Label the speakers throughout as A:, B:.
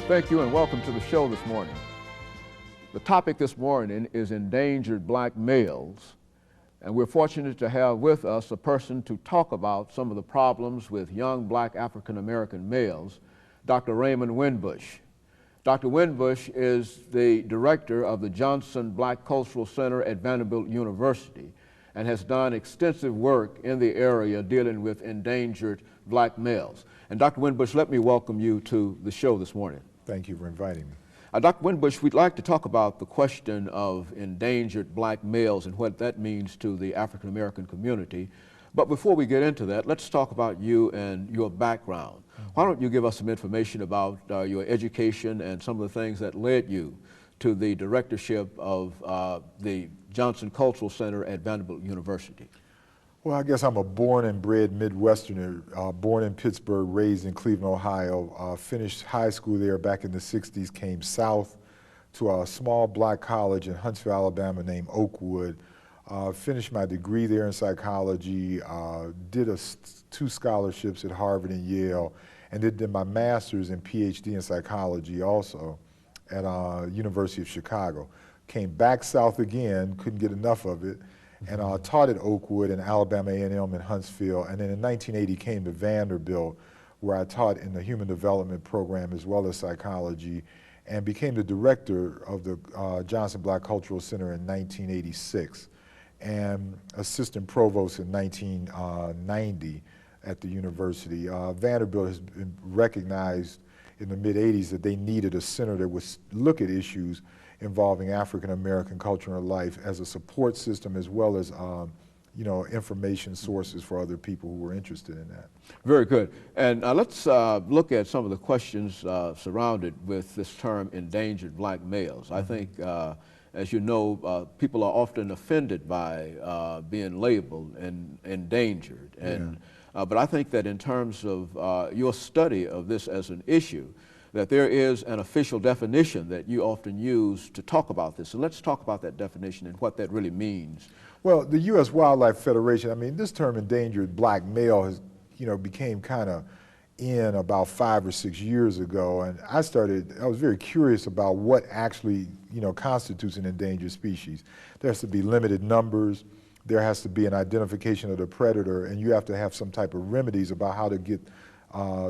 A: Thank you and welcome to the show this morning. The topic this morning is endangered black males, and we're fortunate to have with us a person to talk about some of the problems with young black African American males, Dr. RWinbush. Dr. Winbush is the director of the Johnson Black Cultural Center at Vanderbilt University and has done extensive work in the area dealing with endangered black males. And Dr. Winbush, let me welcome you to the show this morning.
B: Thank you for inviting me.
A: Dr. Winbush, we'd like to talk about the question of endangered black males and what that means to the African American community. But before we get into that, let's talk about you and your background. Why don't you give us some information about your education and some of the things that led you to the directorship of the Johnson Cultural Center at Vanderbilt University?
B: Well, I guess I'm a born and bred Midwesterner, born in Pittsburgh, raised in Cleveland, Ohio, finished high school there back in the 60s, came south to a small black college in Huntsville, Alabama named Oakwood, finished my degree there in psychology, did two scholarships at Harvard and Yale, and did my master's and PhD in psychology also at University of Chicago. Came back south again, couldn't get enough of it, and taught at Oakwood and Alabama A&M in Huntsville, and then in 1980 came to Vanderbilt, where I taught in the human development program as well as psychology, and became the director of the Johnson Black Cultural Center in 1986, and assistant provost in 1990 at the university. Vanderbilt has been recognized in the mid-'80s that they needed a center that would look at issues involving African American culture and life as a support system, as well as information sources for other people who were interested in that.
A: Very good. And let's look at some of the questions surrounded with this term endangered black males. I think, as you know, people are often offended by being labeled and endangered. And, but I think that in terms of your study of this as an issue, that there is an official definition that you often use to talk about this. So let's talk about that definition and what that really means.
B: Well, the U.S. Wildlife Federation, I mean, this term endangered black male has, became kind of in about 5 or 6 years ago. And I was very curious about what actually, constitutes an endangered species. There has to be limited numbers. There has to be an identification of the predator, and you have to have some type of remedies about how to get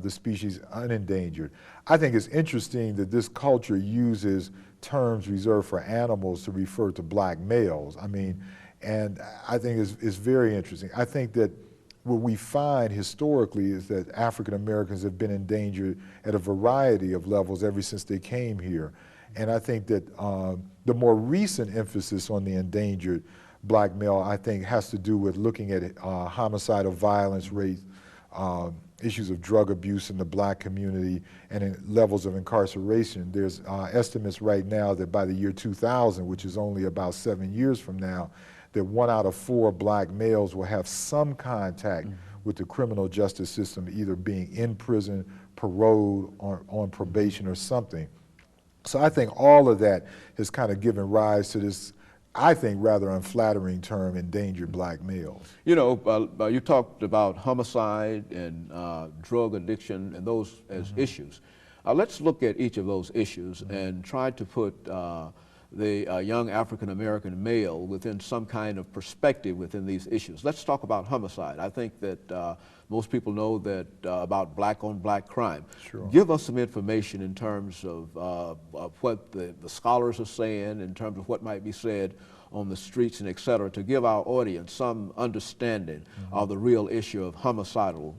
B: the species unendangered. I think it's interesting that this culture uses terms reserved for animals to refer to black males. I mean, and I think it's very interesting. I think that what we find historically is that African Americans have been endangered at a variety of levels ever since they came here. And I think that the more recent emphasis on the endangered black male, I think, has to do with looking at homicidal violence rates, issues of drug abuse in the black community, and in levels of incarceration. There's estimates right now that by the year 2000, which is only about 7 years from now, that 1 out of 4 black males will have some contact with the criminal justice system, either being in prison, paroled, or on probation or something. So I think all of that has kind of given rise to this, I think, rather unflattering term, endangered black males.
A: You know, you talked about homicide and drug addiction and those as issues. Let's look at each of those issues and try to put the young African American male within some kind of perspective within these issues. Let's talk about homicide. I think that most people know that about black-on-black crime.
B: Sure.
A: Give us some information in terms of what the scholars are saying, in terms of what might be said on the streets and et cetera, to give our audience some understanding of the real issue of homicidal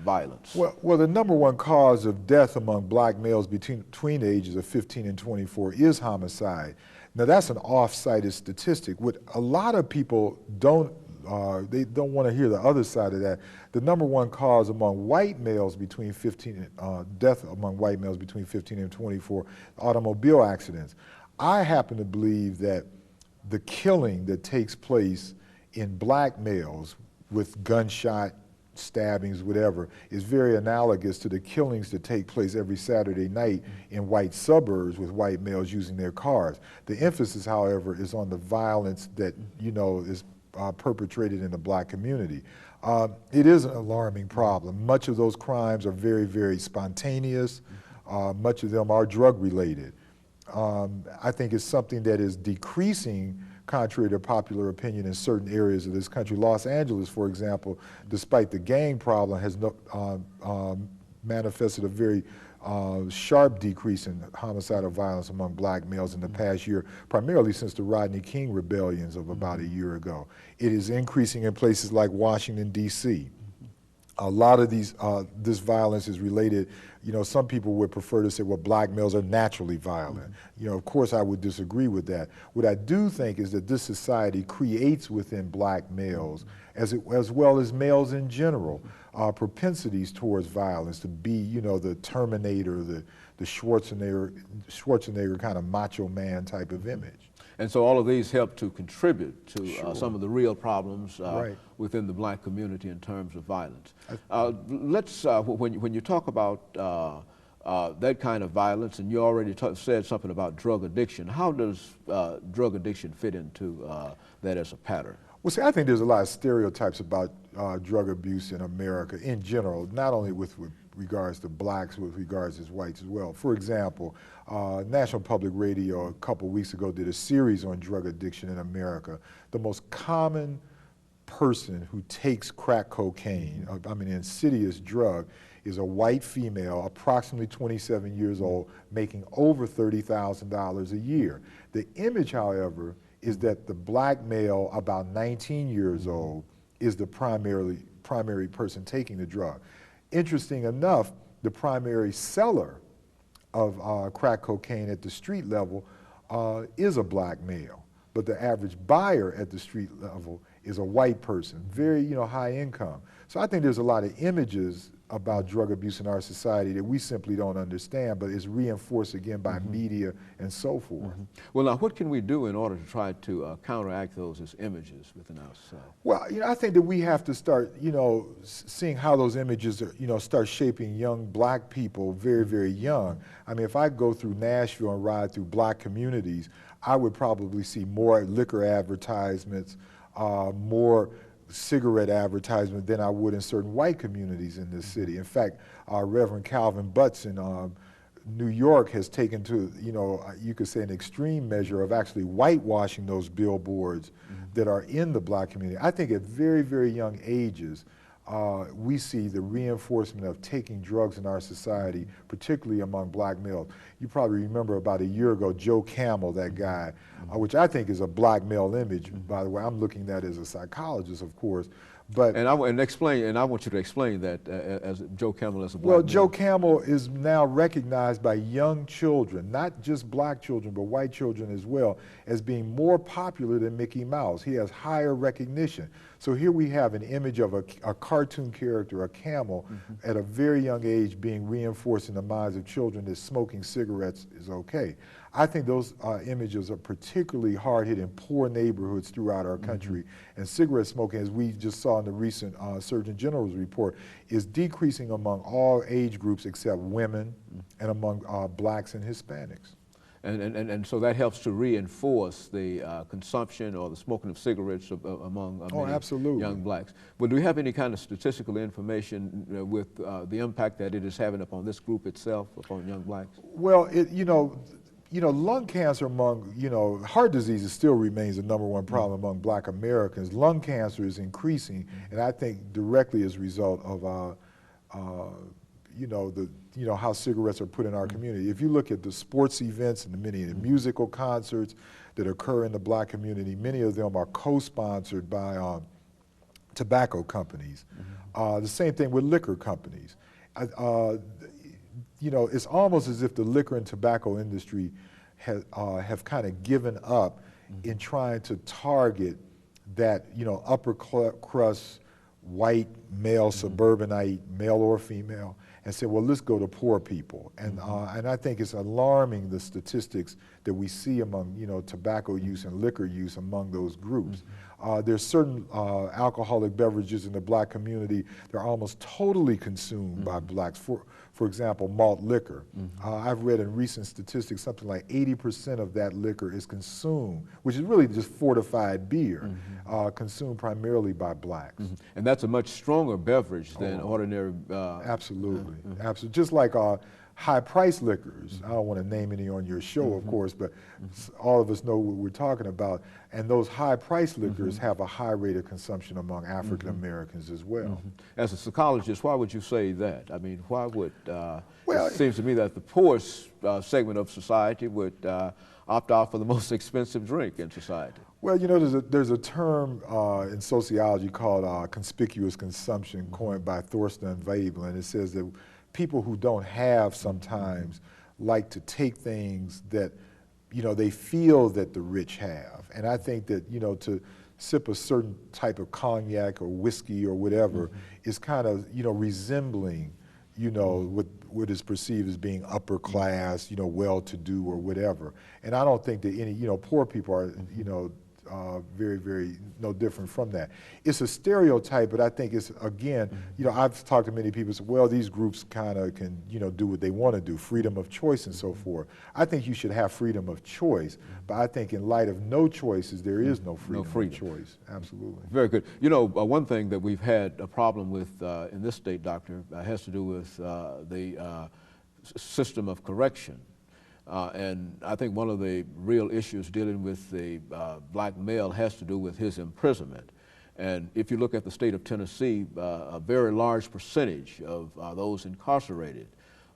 A: violence.
B: Well, the number one cause of death among black males between the ages of 15 and 24 is homicide. Now, that's an off-cited statistic. What a lot of people don't want to hear the other side of that. The number one cause among white males between 15, death among white males between 15 and 24, automobile accidents. I happen to believe that the killing that takes place in black males with gunshot stabbings, whatever, is very analogous to the killings that take place every Saturday night in white suburbs with white males using their cars. The emphasis, however, is on the violence that, is perpetrated in the black community. It is an alarming problem. Much of those crimes are very, very spontaneous. Much of them are drug related. I think it's something that is decreasing contrary to popular opinion in certain areas of this country. Los Angeles, for example, despite the gang problem, has manifested a very sharp decrease in homicidal violence among black males in the past year, primarily since the Rodney King rebellions of about a year ago. It is increasing in places like Washington, D.C. A lot of this violence is related, some people would prefer to say, well, black males are naturally violent. Of course I would disagree with that. What I do think is that this society creates within black males, as well as males in general, propensities towards violence, to be, the Terminator, the Schwarzenegger kind of macho man type of image.
A: And so all of these help to contribute to some of the real problems within the black community in terms of violence. When you talk about that kind of violence, and you already said something about drug addiction, how does drug addiction fit into that as a pattern?
B: Well, see, I think there's a lot of stereotypes about drug abuse in America in general, not only with regards to blacks, with regards to whites as well. For example, National Public Radio a couple weeks ago did a series on drug addiction in America. The most common person who takes crack cocaine, an insidious drug, is a white female, approximately 27 years old, making over $30,000 a year. The image, however, is that the black male, about 19 years old, is the primary person taking the drug. Interesting enough, the primary seller of crack cocaine at the street level is a black male, but the average buyer at the street level is a white person, very high income. So I think there's a lot of images about drug abuse in our society that we simply don't understand, but it's reinforced again by media and so forth.
A: Well, now what can we do in order to try to counteract those as images within ourselves?
B: Well, I think that we have to start, seeing how those images are, start shaping young black people very, very young. I mean, if I go through Nashville and ride through black communities, I would probably see more liquor advertisements, more cigarette advertisement than I would in certain white communities in this city. In fact, Reverend Calvin Butts in New York has taken to, you could say an extreme measure of actually whitewashing those billboards that are in the black community. I think at very, very young ages, we see the reinforcement of taking drugs in our society, particularly among black males. You probably remember about a year ago, Joe Camel, that guy, which I think is a black male image, by the way. I'm looking at it as a psychologist, of course. But
A: I want you to explain that as Joe Camel as a black
B: Well,
A: man.
B: Joe Camel is now recognized by young children, not just black children, but white children as well, as being more popular than Mickey Mouse. He has higher recognition. So here we have an image of a cartoon character, a camel, at a very young age being reinforced in the minds of children that smoking cigarettes is okay. I think those images are particularly hard-hit in poor neighborhoods throughout our country. And cigarette smoking, as we just saw in the recent Surgeon General's report, is decreasing among all age groups except women and among blacks and Hispanics.
A: And so that helps to reinforce the consumption or the smoking of cigarettes among many young blacks. But do we have any kind of statistical information with the impact that it is having upon this group itself, upon young blacks?
B: Well, lung cancer among, heart disease still remains the #1 problem among black Americans. Lung cancer is increasing, and I think directly as a result of, how cigarettes are put in our community. If you look at the sports events and the many musical concerts that occur in the black community, many of them are co-sponsored by tobacco companies. The same thing with liquor companies. It's almost as if the liquor and tobacco industry have kind of given up in trying to target that, upper crust, white, male, suburbanite, male or female, and say, well, let's go to poor people. And I think it's alarming, the statistics that we see among, tobacco use and liquor use among those groups. There's certain alcoholic beverages in the black community that are almost totally consumed by blacks. For example, malt liquor. I've read in recent statistics something like 80% of that liquor is consumed, which is really just fortified beer, consumed primarily by blacks.
A: And that's a much stronger beverage than ordinary.
B: Absolutely, absolutely. Just like high-priced liquors. I don't want to name any on your show, of course, but all of us know what we're talking about. And those high-priced liquors have a high rate of consumption among African Americans as well.
A: As a psychologist, why would you say that? I mean, why would,
B: Well,
A: it seems to me that the poorest segment of society would opt out for the most expensive drink in society.
B: Well, you know, there's a term in sociology called conspicuous consumption, coined by Thorstein Veblen. It says that people who don't have sometimes like to take things that, you know, they feel that the rich have. And I think that, you know, to sip a certain type of cognac or whiskey or whatever is kind of, you know, resembling, you know, what is perceived as being upper class, you know, well-to-do or whatever. And I don't think that any, you know, poor people are, you know, very, very no different from that. It's a stereotype, but I think it's, again, you know, I've talked to many people who say, well, these groups kind of can, you know, do what they want to do, freedom of choice and so forth. I think you should have freedom of choice, but I think in light of no choices, there is no freedom of choice. Absolutely.
A: Very good. You know, one thing that we've had a problem with in this state, Doctor, has to do with the system of correction. And I think one of the real issues dealing with the black male has to do with his imprisonment. And if you look at the state of Tennessee, a very large percentage of those incarcerated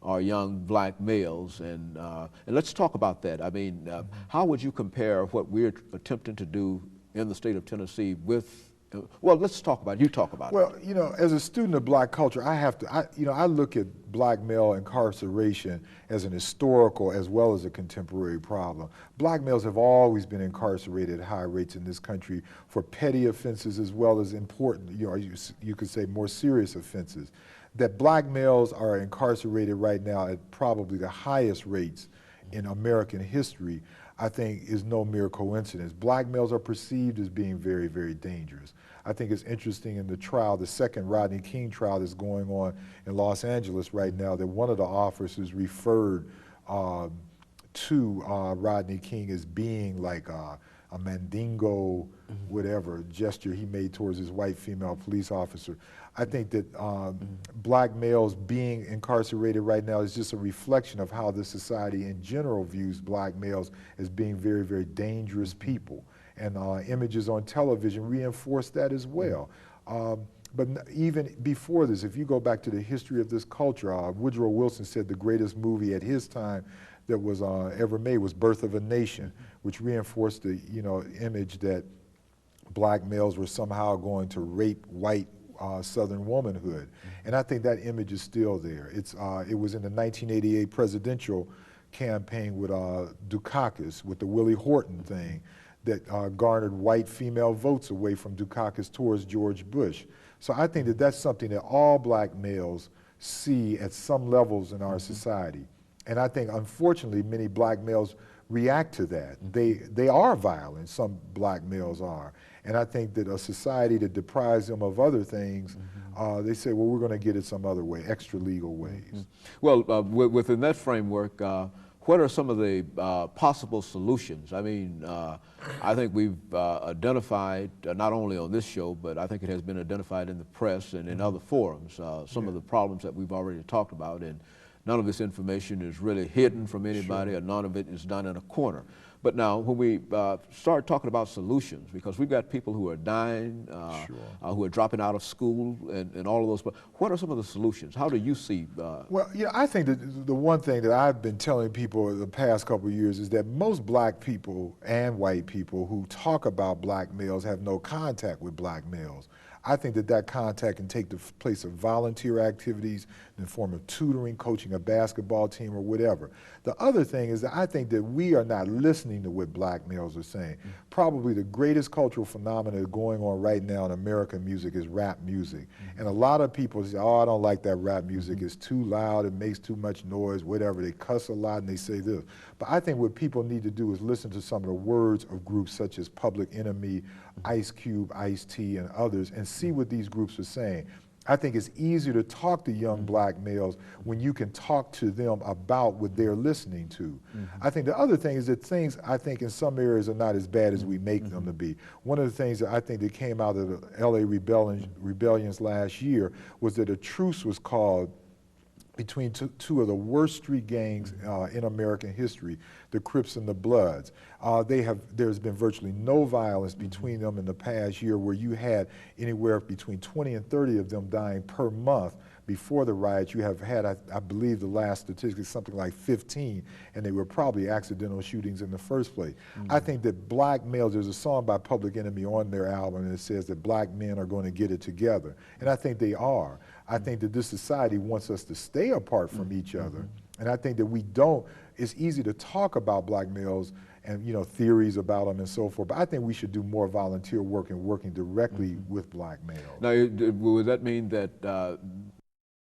A: are young black males. And let's talk about that. I mean, how would you compare what we're attempting to do in the state of Tennessee with, well, let's talk about it. You talk about it.
B: Well, you know, as a student of black culture, I look at black male incarceration as an historical as well as a contemporary problem. Black males have always been incarcerated at high rates in this country for petty offenses as well as important, you know, you could say more serious offenses. That black males are incarcerated right now at probably the highest rates in American history, I think, is no mere coincidence. Black males are perceived as being very, very dangerous. I think it's interesting in the trial, the second Rodney King trial that's going on in Los Angeles right now, that one of the officers referred to Rodney King as being like a mandingo, whatever gesture he made towards his white female police officer. I think that black males being incarcerated right now is just a reflection of how the society in general views black males as being very, very dangerous people. And images on television reinforce that as well. But even before this, if you go back to the history of this culture, Woodrow Wilson said the greatest movie at his time that was ever made was Birth of a Nation, which reinforced the, you know, image that black males were somehow going to rape white Southern womanhood. And I think that image is still there. It was in the 1988 presidential campaign with Dukakis, with the Willie Horton thing, that garnered white female votes away from Dukakis towards George Bush. So I think that that's something that all black males see at some levels in our society. And I think, unfortunately, many black males react to that. They are violent, some black males are. And I think that a society that deprives them of other things, they say, well, we're going to get it some other way, extra legal ways.
A: Well, within that framework, what are some of the possible solutions? I mean, I think we've identified, not only on this show, but I think it has been identified in the press and in other forums, some of the problems that we've already talked about, and none of this information is really hidden from anybody, or none of it is done in a corner. But now, when we start talking about solutions, because we've got people who are dying, who are dropping out of school, and all of those, but what are some of the solutions? How do you see?
B: Well, you know, I think that the one thing that I've been telling people the past couple of years is that most black people and white people who talk about black males have no contact with black males. I think that that contact can take the place of volunteer activities in the form of tutoring, coaching a basketball team, or whatever. The other thing is that I think that we are not listening to what black males are saying. Probably the greatest cultural phenomenon going on right now in American music is rap music. And a lot of people say, oh, I don't like that rap music. It's too loud, it makes too much noise, whatever. They cuss a lot and they say this. But I think what people need to do is listen to some of the words of groups such as Public Enemy, Ice Cube, Ice-T, and others, and see what these groups are saying. I think it's easier to talk to young black males when you can talk to them about what they're listening to. I think the other thing is that things, I think, in some areas are not as bad as we make them to be. One of the things that I think that came out of the LA rebellions last year was that a truce was called between two of the worst street gangs in American history, the Crips and the Bloods. There's been virtually no violence between them in the past year, where you had anywhere between 20 and 30 of them dying per month. Before the riots, you have had, I believe the last statistic is something like 15, and they were probably accidental shootings in the first place. I think that black males, there's a song by Public Enemy on their album, and it says that black men are going to get it together. And I think they are. I think that this society wants us to stay apart from each other. And I think that we don't, it's easy to talk about black males and, you know, theories about them and so forth, but I think we should do more volunteer work and working directly with black males.
A: Now, would that mean that